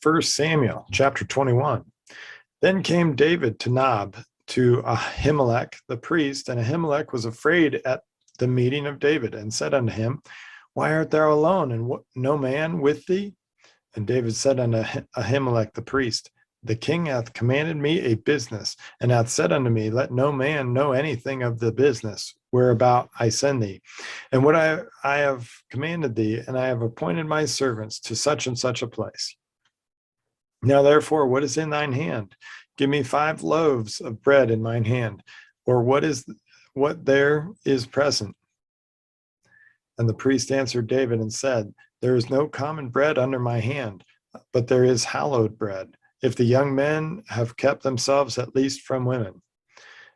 1 Samuel chapter 21. Then came David to Nob, to Ahimelech the priest, and Ahimelech was afraid at the meeting of David, and said unto him, Why art thou alone, and no man with thee? And David said unto Ahimelech the priest, The king hath commanded me a business, and hath said unto me, Let no man know anything of the business whereabout I send thee, and what I have commanded thee, and I have appointed my servants to such and such a place. Now therefore, what is in thine hand? Give me 5 loaves of bread in mine hand, or what there is present. And the priest answered David and said, There is no common bread under my hand, but there is hallowed bread, if the young men have kept themselves at least from women.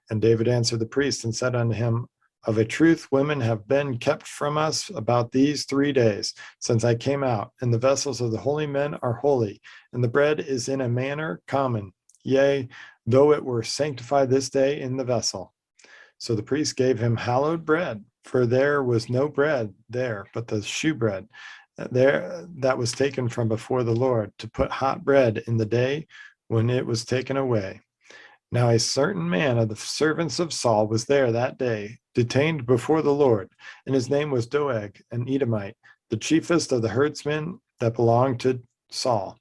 And David answered the priest and said unto him, Of a truth, women have been kept from us about these 3 days, since I came out, and the vessels of the holy men are holy, and the bread is in a manner common, yea, though it were sanctified this day in the vessel. So the priest gave him hallowed bread, for there was no bread there, but the shewbread there that was taken from before the Lord, to put hot bread in the day when it was taken away. Now a certain man of the servants of Saul was there that day, detained before the Lord, and his name was Doeg, an Edomite, the chiefest of the herdsmen that belonged to Saul.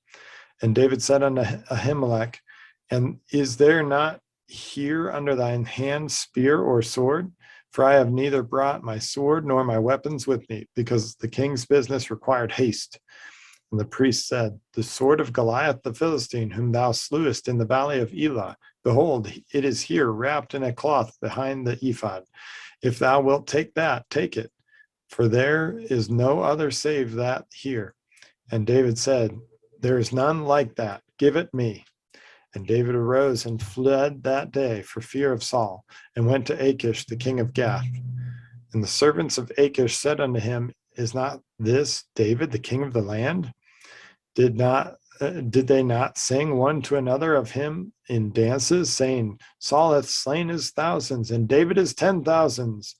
And David said unto Ahimelech, And is there not here under thine hand spear or sword? For I have neither brought my sword nor my weapons with me, because the king's business required haste. And the priest said, The sword of Goliath the Philistine, whom thou slewest in the valley of Elah, behold, it is here wrapped in a cloth behind the ephod. If thou wilt take that, take it, for there is no other save that here. And David said, There is none like that, give it me. And David arose and fled that day for fear of Saul, and went to Achish the king of Gath. And the servants of Achish said unto him, Is not this David the king of the land? Did they not sing one to another of him in dances, saying, Saul hath slain his thousands, and David his 10,000s?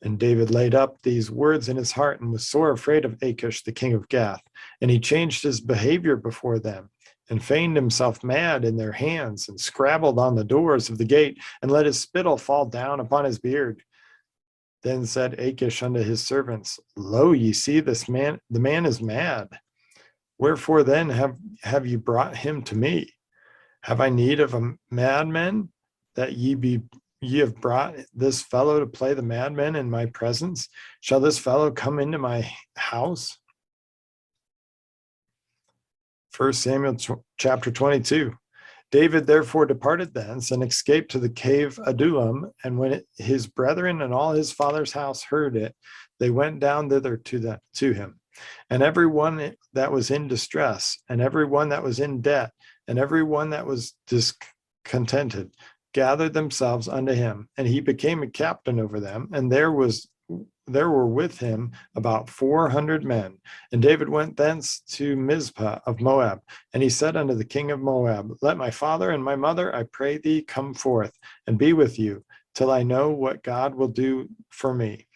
And David laid up these words in his heart, and was sore afraid of Achish the king of Gath. And he changed his behavior before them, and feigned himself mad in their hands, and scrabbled on the doors of the gate, and let his spittle fall down upon his beard. Then said Achish unto his servants, Lo, ye see the man is mad. Wherefore then have you brought him to me? Have I need of a madman, that ye have brought this fellow to play the madman in my presence? Shall this fellow come into my house? 1 Samuel chapter 22. David therefore departed thence, and escaped to the cave Adullam. And when his brethren and all his father's house heard it, they went down thither to him. And every one that was in distress, and every one that was in debt, and every one that was discontented, gathered themselves unto him, and he became a captain over them. And there were with him about 400 men. And David went thence to Mizpah of Moab, and he said unto the king of Moab, Let my father and my mother, I pray thee, come forth and be with you, till I know what God will do for me.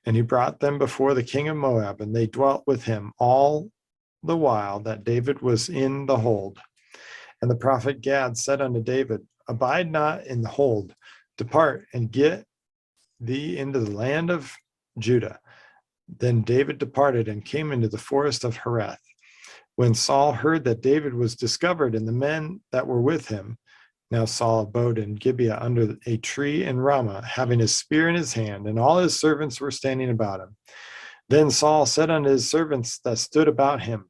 And he brought them before the king of Moab, and they dwelt with him all the while that David was in the hold. And the prophet Gad said unto David, Abide not in the hold, depart and get thee into the land of Judah. Then David departed and came into the forest of Hereth. When Saul heard that David was discovered and the men that were with him, now Saul abode in Gibeah under a tree in Ramah, having his spear in his hand, and all his servants were standing about him. Then Saul said unto his servants that stood about him,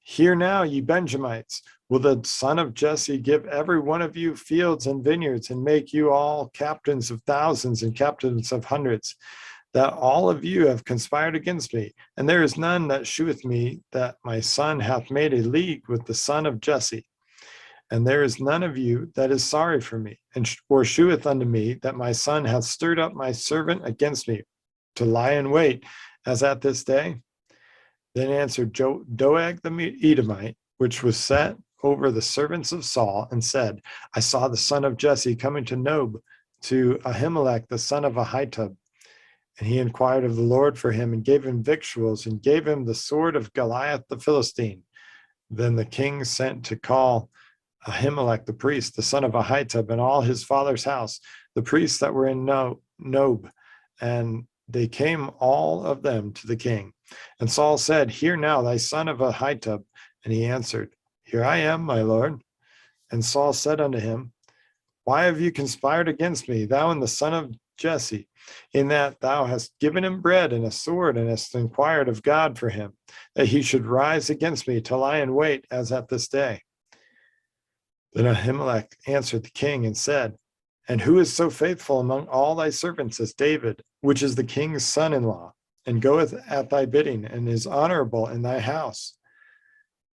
Hear now, ye Benjamites, will the son of Jesse give every one of you fields and vineyards, and make you all captains of thousands and captains of hundreds, that all of you have conspired against me? And there is none that sheweth me that my son hath made a league with the son of Jesse. And there is none of you that is sorry for me, or sheweth unto me that my son hath stirred up my servant against me, to lie in wait, as at this day. Then answered Doeg the Edomite, which was set over the servants of Saul, and said, I saw the son of Jesse coming to Nob, to Ahimelech the son of Ahitub. And he inquired of the Lord for him, and gave him victuals, and gave him the sword of Goliath the Philistine. Then the king sent to call Ahimelech the priest, the son of Ahitub, and all his father's house, the priests that were in Nob, and they came all of them to the king. And Saul said, Hear now, thy son of Ahitub. And he answered, Here I am, my lord. And Saul said unto him, Why have you conspired against me, thou and the son of Jesse, in that thou hast given him bread and a sword, and hast inquired of God for him, that he should rise against me to lie in wait, as at this day? Then Ahimelech answered the king and said, And who is so faithful among all thy servants as David, which is the king's son-in-law, and goeth at thy bidding, and is honorable in thy house?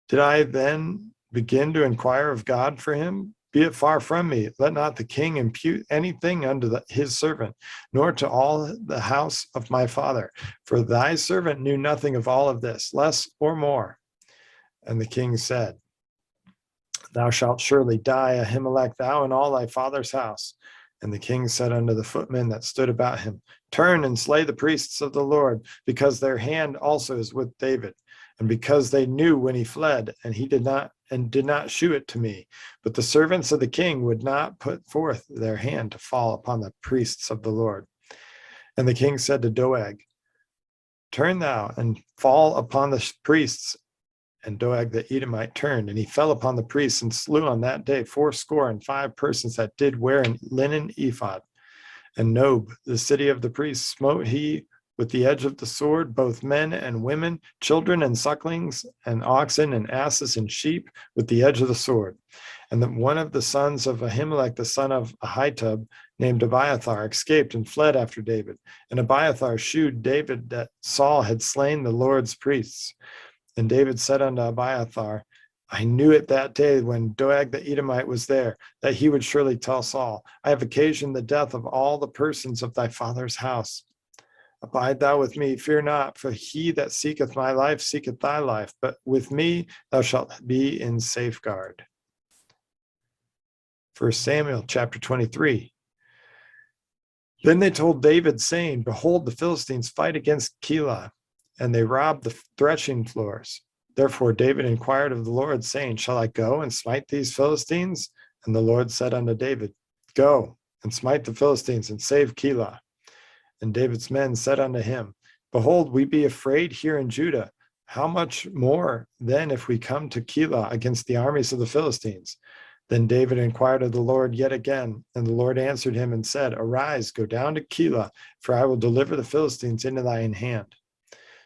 Did I then begin to inquire of God for him? Be it far from me. Let not the king impute anything unto his servant, nor to all the house of my father. For thy servant knew nothing of all of this, less or more. And the king said, Thou shalt surely die, Ahimelech, thou and all thy father's house. And the king said unto the footmen that stood about him, Turn and slay the priests of the Lord, because their hand also is with David, and because they knew when he fled, and he did not shew it to me. But the servants of the king would not put forth their hand to fall upon the priests of the Lord. And the king said to Doeg, Turn thou and fall upon the priests. And Doeg the Edomite turned, and he fell upon the priests, and slew on that day 75 persons that did wear a linen ephod. And Nob, the city of the priests, smote he with the edge of the sword, both men and women, children and sucklings, and oxen and asses and sheep, with the edge of the sword. And then one of the sons of Ahimelech, the son of Ahitub, named Abiathar, escaped and fled after David. And Abiathar shewed David that Saul had slain the Lord's priests. And David said unto Abiathar, I knew it that day when Doeg the Edomite was there, that he would surely tell Saul, I have occasioned the death of all the persons of thy father's house. Abide thou with me, fear not, for he that seeketh my life seeketh thy life, but with me thou shalt be in safeguard. 1 Samuel chapter 23. Then they told David, saying, Behold, the Philistines fight against Keilah, and they rob the threshing floors. Therefore David inquired of the Lord, saying, Shall I go and smite these Philistines? And the Lord said unto David, Go and smite the Philistines and save Keilah. And David's men said unto him, Behold, we be afraid here in Judah. How much more then if we come to Keilah against the armies of the Philistines? Then David inquired of the Lord yet again, and the Lord answered him and said, Arise, go down to Keilah, for I will deliver the Philistines into thine hand.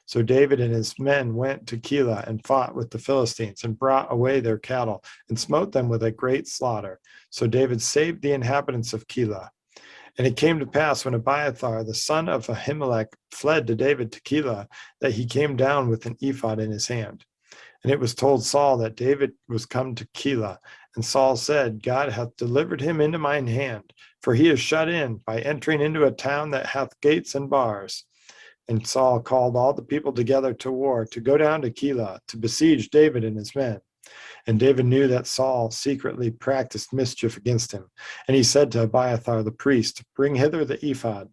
So David and his men went to Keilah and fought with the Philistines, and brought away their cattle, and smote them with a great slaughter. So David saved the inhabitants of Keilah. And it came to pass, when Abiathar, the son of Ahimelech, fled to David to Keilah, that he came down with an ephod in his hand. And it was told Saul that David was come to Keilah. And Saul said, God hath delivered him into mine hand, for he is shut in by entering into a town that hath gates and bars. And Saul called all the people together to war, to go down to Keilah, to besiege David and his men. And David knew that Saul secretly practiced mischief against him. And he said to Abiathar the priest, Bring hither the ephod.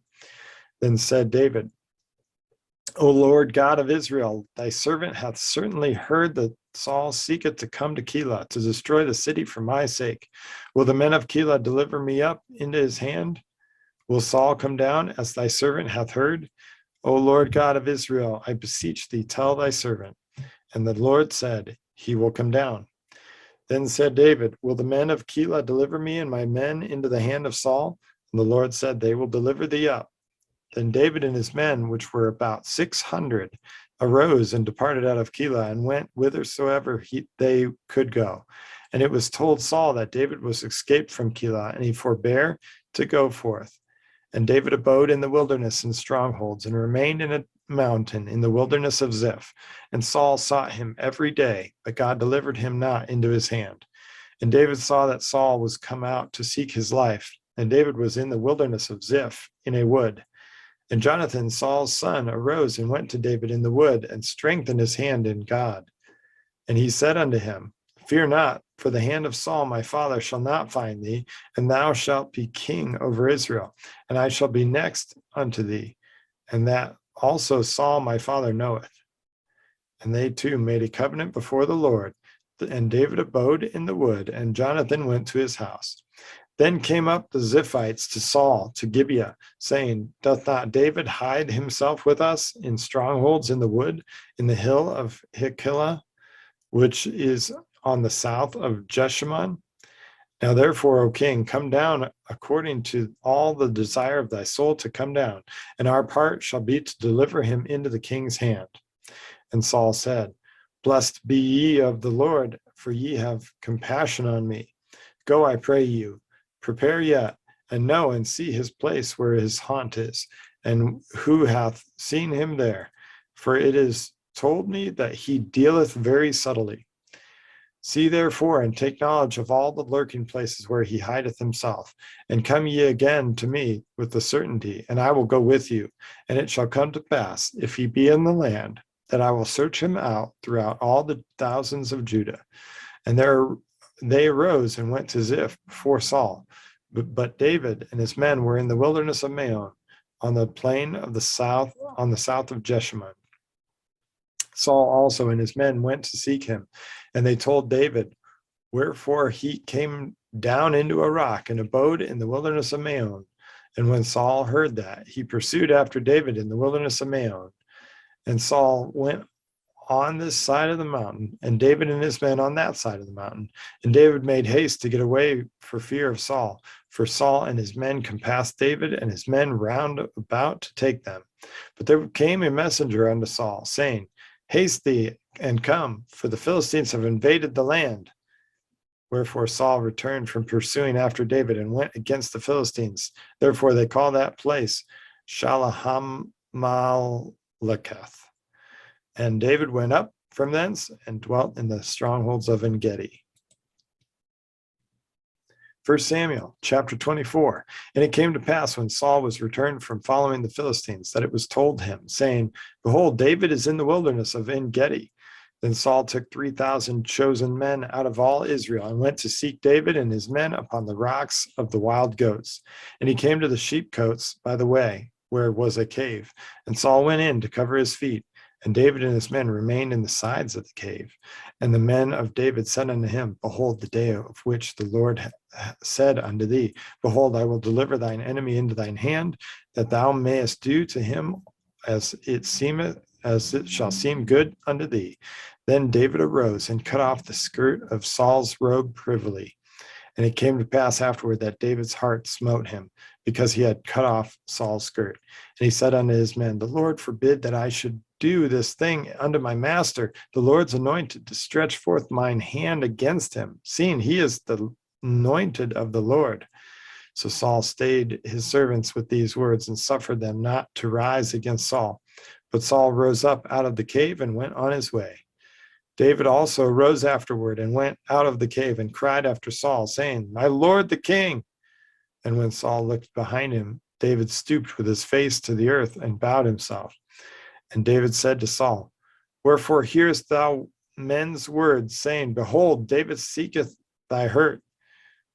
Then said David, O Lord God of Israel, thy servant hath certainly heard that Saul seeketh to come to Keilah, to destroy the city for my sake. Will the men of Keilah deliver me up into his hand? Will Saul come down, as thy servant hath heard? O Lord God of Israel, I beseech thee, tell thy servant. And the Lord said, He will come down. Then said David, Will the men of Keilah deliver me and my men into the hand of Saul? And the Lord said, They will deliver thee up. Then David and his men, which were about 600, arose and departed out of Keilah, and went whithersoever they could go. And it was told Saul that David was escaped from Keilah, and he forbare to go forth. And David abode in the wilderness in strongholds, and remained in a mountain in the wilderness of Ziph. And Saul sought him every day, but God delivered him not into his hand. And David saw that Saul was come out to seek his life, and David was in the wilderness of Ziph in a wood. And Jonathan, Saul's son, arose and went to David in the wood, and strengthened his hand in God. And he said unto him, Fear not, for the hand of Saul my father shall not find thee, and thou shalt be king over Israel, and I shall be next unto thee, and that also Saul my father knoweth. And they two made a covenant before the Lord, and David abode in the wood, and Jonathan went to his house. Then came up the Ziphites to Saul to Gibeah, saying, Doth not David hide himself with us in strongholds in the wood, in the hill of Hachilah, which is on the south of Jeshimon? Now therefore, O king, come down according to all the desire of thy soul to come down, and our part shall be to deliver him into the king's hand. And Saul said, Blessed be ye of the Lord, for ye have compassion on me. Go, I pray you, prepare yet, and know and see his place where his haunt is, and who hath seen him there. For it is told me that he dealeth very subtly. See therefore, and take knowledge of all the lurking places where he hideth himself, and come ye again to me with the certainty, and I will go with you. And it shall come to pass, if he be in the land, that I will search him out throughout all the thousands of Judah. And there they arose and went to Ziph before Saul. But David and his men were in the wilderness of Maon, on the plain of the south, on the south of Jeshimon. Saul also and his men went to seek him, and they told David, wherefore he came down into a rock and abode in the wilderness of Maon. And when Saul heard that, he pursued after David in the wilderness of Maon. And Saul went on this side of the mountain, and David and his men on that side of the mountain. And David made haste to get away for fear of Saul, for Saul and his men compassed David and his men round about to take them. But there came a messenger unto Saul, saying, Haste thee and come, for the Philistines have invaded the land. Wherefore Saul returned from pursuing after David and went against the Philistines. Therefore they call that place Shalahammaleketh. And David went up from thence and dwelt in the strongholds of En-gedi. 1 Samuel chapter 24. And it came to pass when Saul was returned from following the Philistines, that it was told him, saying, Behold, David is in the wilderness of En-gedi. Then Saul took 3,000 chosen men out of all Israel and went to seek David and his men upon the rocks of the wild goats. And he came to the sheepcotes by the way, where was a cave. And Saul went in to cover his feet. And David and his men remained in the sides of the cave. And the men of David said unto him, Behold, the day of which the Lord said unto thee, Behold, I will deliver thine enemy into thine hand, that thou mayest do to him as it shall seem good unto thee. Then David arose and cut off the skirt of Saul's robe privily. And it came to pass afterward that David's heart smote him, because he had cut off Saul's skirt. And he said unto his men, The Lord forbid that I should do this thing unto my master, the Lord's anointed, to stretch forth mine hand against him, seeing he is the anointed of the Lord. So Saul stayed his servants with these words, and suffered them not to rise against Saul. But Saul rose up out of the cave and went on his way. David also rose afterward and went out of the cave and cried after Saul, saying, My lord the king. And when Saul looked behind him, David stooped with his face to the earth and bowed himself. And David said to Saul, Wherefore hearest thou men's words, saying, Behold, David seeketh thy hurt.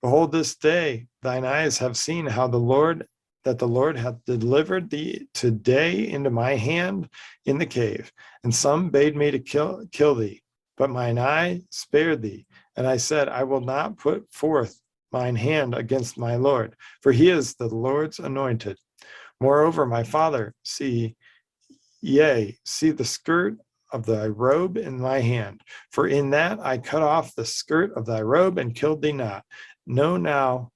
Behold, this day thine eyes have seen how the Lord hath delivered thee today into my hand in the cave. And some bade me to kill thee, but mine eye spared thee. And I said, I will not put forth mine hand against my Lord, for he is the Lord's anointed. Moreover, my father, see the skirt of thy robe in my hand, for in that I cut off the skirt of thy robe and killed thee not. Know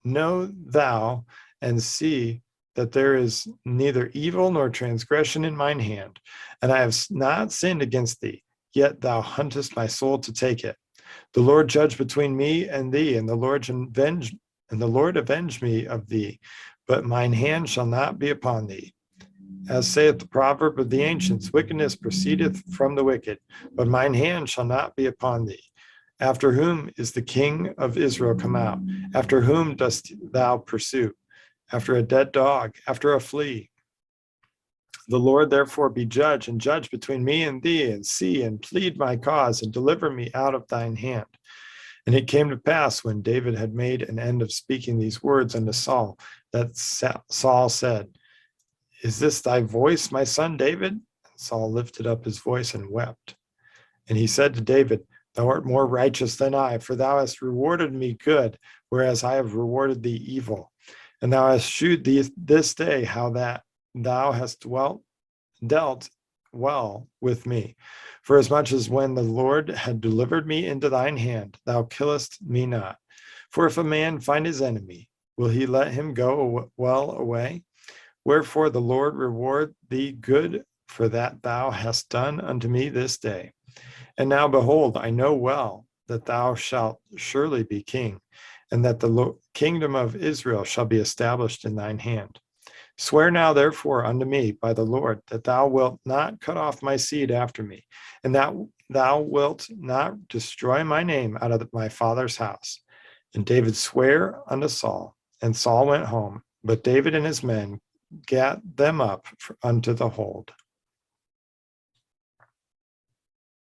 thou and see that there is neither evil nor transgression in mine hand, and I have not sinned against thee, yet thou huntest my soul to take it. The Lord judge between me and thee, and the Lord avenge me of thee, but mine hand shall not be upon thee. As saith the proverb of the ancients, wickedness proceedeth from the wicked, but mine hand shall not be upon thee. After whom is the king of Israel come out? After whom dost thou pursue? After a dead dog, after a flea. The Lord therefore be judge, and judge between me and thee, and see, and plead my cause, and deliver me out of thine hand. And it came to pass, when David had made an end of speaking these words unto Saul, that Saul said, Is this thy voice, my son David? And Saul lifted up his voice and wept. And he said to David, Thou art more righteous than I, for thou hast rewarded me good, whereas I have rewarded thee evil. And thou hast shewed thee this day how that thou hast dealt well with me. For as much as when the Lord had delivered me into thine hand, thou killest me not. For if a man find his enemy, will he let him go well away? Wherefore the Lord reward thee good for that thou hast done unto me this day. And now, behold, I know well that thou shalt surely be king, and that the kingdom of Israel shall be established in thine hand. Swear now, therefore, unto me by the Lord, that thou wilt not cut off my seed after me, and that thou wilt not destroy my name out of my father's house. And David sware unto Saul, and Saul went home, but David and his men gat them up unto the hold.